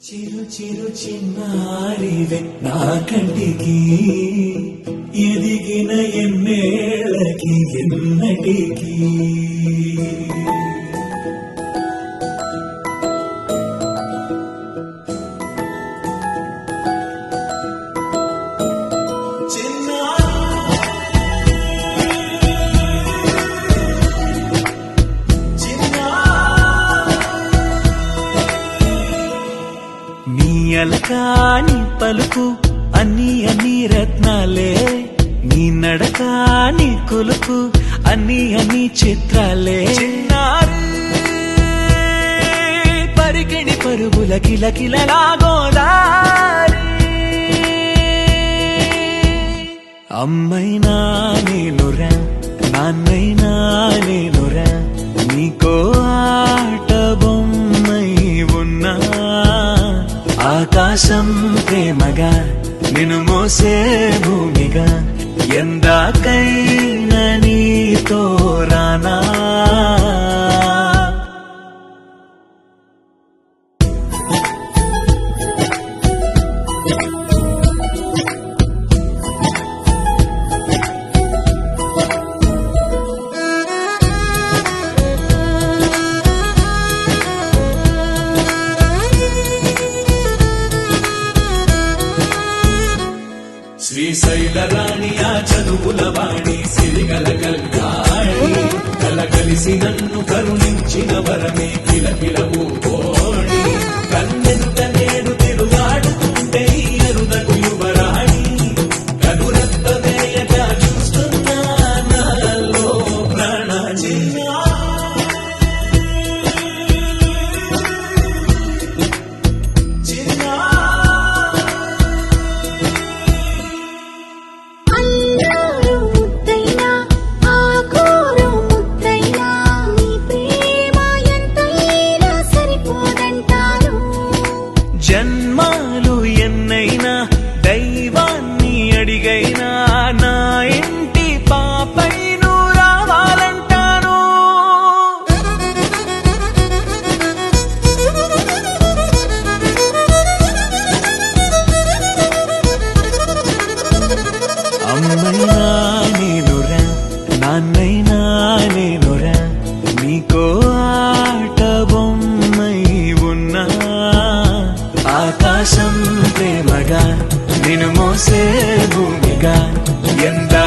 చిరు చిరు చిన్నారివే నా కంటికి ఎదిగిన ఎన్నేళ్ళకి ఎన్నటికి అలకాని పలుకు అన్ని రత్నాలే నీ నడక నీ కొలుకు అన్ని చిత్రాలే చిన్నారు పరికిణి పరుగుల కిలకిలలాగోదారి అమ్మైనా నేనురా నాన్నైనా నేనురా నీకో ఆట బొమ్మై ఉన్నా ఆకాశం ప్రేమగా నిన్ను మోసే భూమిగా ఎందాకైనా నీతో రానా శ్రీశైల రాణి ఆ చదువుల వాణి సిరిగల కల్యాణి కలగలిసి నన్ను కరుణించిన వరమే కిలకిలవు కోడి కన్నెంత నేడు తిరుగాడుతుంటే ఎరుదకు యువరాణి కనురత్త వేయట చూస్తున్నా నాలో ప్రాణ జన్మాలు ఎన్నైనా దైవాన్ని అడిగైనా నా ఇంటి పాపై నువ్వు రావాలంటాను అమ్మైనా నేనురా నాన్నైనా నేనురా నీకో ఆట బొమ్మై ఉన్నా ఆకాశం ప్రేమగా నిన్ను మోసే భూమిగా ఎందా